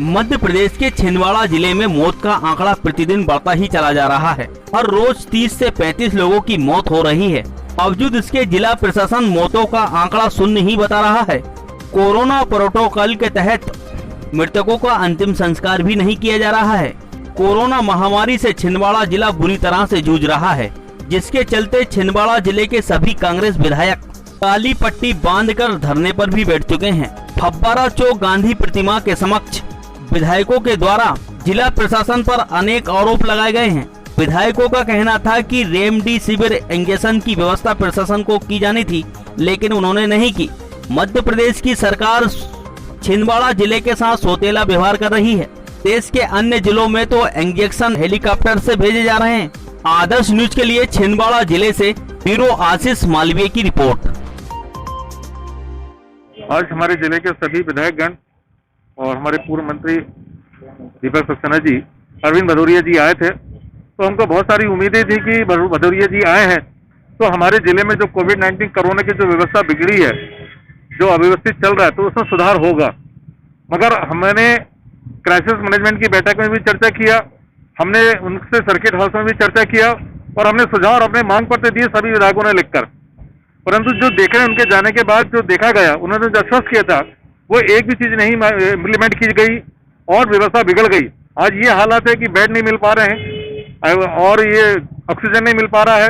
मध्य प्रदेश के छिंदवाड़ा जिले में मौत का आंकड़ा प्रतिदिन बढ़ता ही चला जा रहा है। हर रोज 30 से 35 लोगों की मौत हो रही है। बावजूद इसके जिला प्रशासन मौतों का आंकड़ा शून्य ही बता रहा है। कोरोना प्रोटोकॉल के तहत मृतकों का अंतिम संस्कार भी नहीं किया जा रहा है। कोरोना महामारी से छिंदवाड़ा जिला बुरी तरह से जूझ रहा है, जिसके चलते छिंदवाड़ा जिले के सभी कांग्रेस विधायक काली पट्टी बांधकर धरने पर भी बैठ चुके हैं। फब्बारा चौक गांधी प्रतिमा के समक्ष विधायकों के द्वारा जिला प्रशासन पर अनेक आरोप लगाए गए हैं। विधायकों का कहना था कि रेमडेसिविर इंजेक्शन की व्यवस्था प्रशासन को की जानी थी, लेकिन उन्होंने नहीं की। मध्य प्रदेश की सरकार छिंदवाड़ा जिले के साथ सौतेला व्यवहार कर रही है। देश के अन्य जिलों में तो इंजेक्शन हेलीकॉप्टर से भेजे जा रहे हैं। आदर्श न्यूज के लिए छिंदवाड़ा जिले से ब्यूरो आशीष मालवीय की रिपोर्ट। आज हमारे जिले के सभी विधायकगण और हमारे पूर्व मंत्री दीपक सक्सेना जी, अरविंद भदौरिया जी आए थे, तो हमको बहुत सारी उम्मीदें थी कि भदौरिया जी आए हैं तो हमारे जिले में जो कोविड-19 कोरोना की जो व्यवस्था बिगड़ी है, जो अव्यवस्थित चल रहा है, तो उसमें सुधार होगा। मगर हमने क्राइसिस मैनेजमेंट की बैठक में भी चर्चा किया, हमने उनसे सर्किट हाउस में भी चर्चा किया और हमने सुझाव और अपने मांग पत्र दिए सभी विधायकों ने लिखकर। परंतु जो देखे उनके जाने के बाद जो देखा गया, उन्होंने जो आश्वस्त किया था वो एक भी चीज नहीं इम्प्लीमेंट की गई और व्यवस्था बिगड़ गई। आज ये हालात है कि बेड नहीं मिल पा रहे हैं और ये ऑक्सीजन नहीं मिल पा रहा है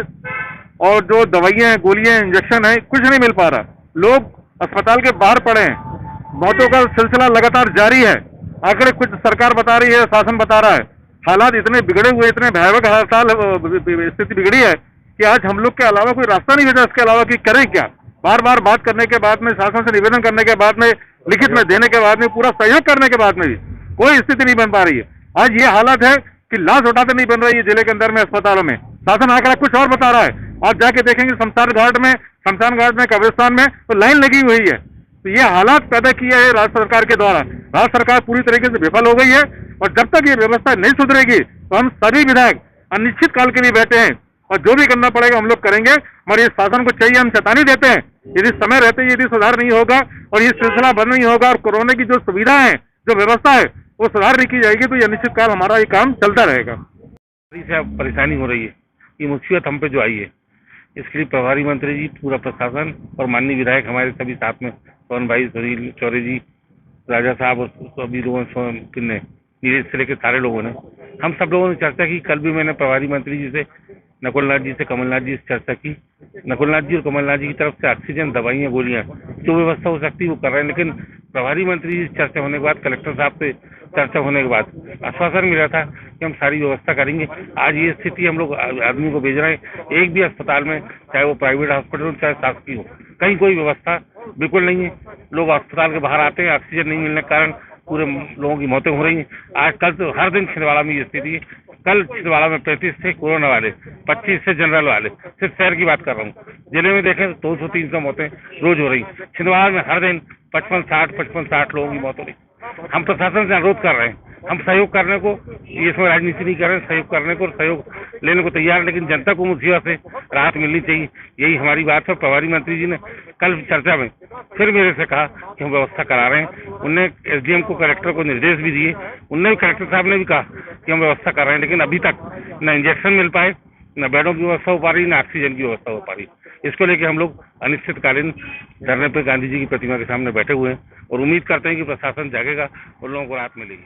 और जो दवाइयां हैं, गोलियां, इंजेक्शन है, कुछ नहीं मिल पा रहा। लोग अस्पताल के बाहर पड़े हैं। मौतों का सिलसिला लगातार जारी है। आंकड़े कुछ सरकार बता रही है, शासन बता रहा है। हालात इतने बिगड़े हुए, इतने भयावह हाल स्थिति बिगड़ी है कि आज हम लोग के अलावा कोई रास्ता नहीं बचा इसके अलावा कि करें क्या। बार बार बात करने के बाद में, शासन से निवेदन करने के बाद में, लिखित में देने के बाद में, पूरा सहयोग करने के बाद में भी कोई स्थिति नहीं बन पा रही है। आज ये हालत है कि लाश उठाते नहीं बन रही है जिले के अंदर में अस्पतालों में। शासन आंकड़ा कुछ और बता रहा है। आप जाके देखेंगे शमशान घाट में, कब्रिस्तान में तो लाइन लगी हुई है। तो ये हालात पैदा किया है राज्य सरकार के द्वारा। राज्य सरकार पूरी तरीके से विफल हो गई है और जब तक ये व्यवस्था नहीं सुधरेगी तो हम सभी विधायक अनिश्चित काल के लिए बैठे हैं और जो भी करना पड़ेगा हम लोग करेंगे। मगर ये शासन को चाहिए, हम चेतावनी देते हैं, यदि समय रहते यदि सुधार नहीं होगा और ये सिलसिला बंद नहीं होगा और कोरोना की जो सुविधा है, जो व्यवस्था है, वो सुधार नहीं की जाएगी तो ये निश्चित काल हमारा ये काम चलता रहेगा। परेशानी हो रही है, ये मुसीबत हम पे जो आई है, इसके लिए प्रभारी मंत्री जी, पूरा प्रशासन और माननीय विधायक हमारे सभी साथ में, पवन भाई, सुनील चौरे जी, राजा साहब और सभी लोगों ने, नीरज से लेकर सारे लोगों ने, हम सब लोगों ने चर्चा की। कल भी मैंने प्रभारी मंत्री जी से, नकुलनाथ जी से, कमलनाथ जी से चर्चा की। नकुलनाथ जी और कमलनाथ जी की तरफ से ऑक्सीजन, दवाइयाँ, गोलियाँ जो व्यवस्था हो सकती है वो कर रहे हैं। लेकिन प्रभारी मंत्री जी से चर्चा होने के बाद, कलेक्टर साहब से चर्चा होने के बाद आश्वासन मिला था कि हम सारी व्यवस्था करेंगे। आज ये स्थिति, हम लोग आदमी को भेज रहे हैं। एक भी अस्पताल में, चाहे वो प्राइवेट हॉस्पिटल हो चाहे शासकीय हो, कहीं कोई व्यवस्था बिल्कुल नहीं है। लोग अस्पताल के बाहर आते हैं, ऑक्सीजन नहीं मिलने के कारण पूरे लोगों की मौतें हो रही हैं। आज कल तो हर दिन छिंदवाड़ा में ये स्थिति है। कल छिंदवाड़ा में 35 थे कोरोना वाले, 25 से जनरल वाले। सिर्फ शहर की बात कर रहा हूँ। जिले में देखें तो 200-300 मौतें रोज हो रही। छिंदवाड़ा में हर दिन 55-60 लोगों की मौत हो रही। हम प्रशासन से अनुरोध कर रहे हैं, हम सहयोग करने को, इसमें राजनीति नहीं कर रहे हैं, सहयोग करने को और सहयोग लेने को तैयार है, लेकिन जनता को मुसीबत से राहत मिलनी चाहिए। यही हमारी बात है। प्रभारी मंत्री जी ने कल चर्चा में फिर मेरे से कहा कि हम व्यवस्था करा रहे हैं। उनने एसडीएम को, कलेक्टर को निर्देश भी दिए। उनने, कलेक्टर साहब ने भी कहा कि हम व्यवस्था कर रहे हैं, लेकिन अभी तक न इंजेक्शन मिल पाए, न बेडों की व्यवस्था हो पा रही, न ऑक्सीजन की व्यवस्था हो पा रही। इसको लेकर हम लोग अनिश्चितकालीन धरने पर गांधी जी की प्रतिमा के सामने बैठे हुए हैं और उम्मीद करते हैं कि प्रशासन जागेगा और लोगों को राहत मिलेगी।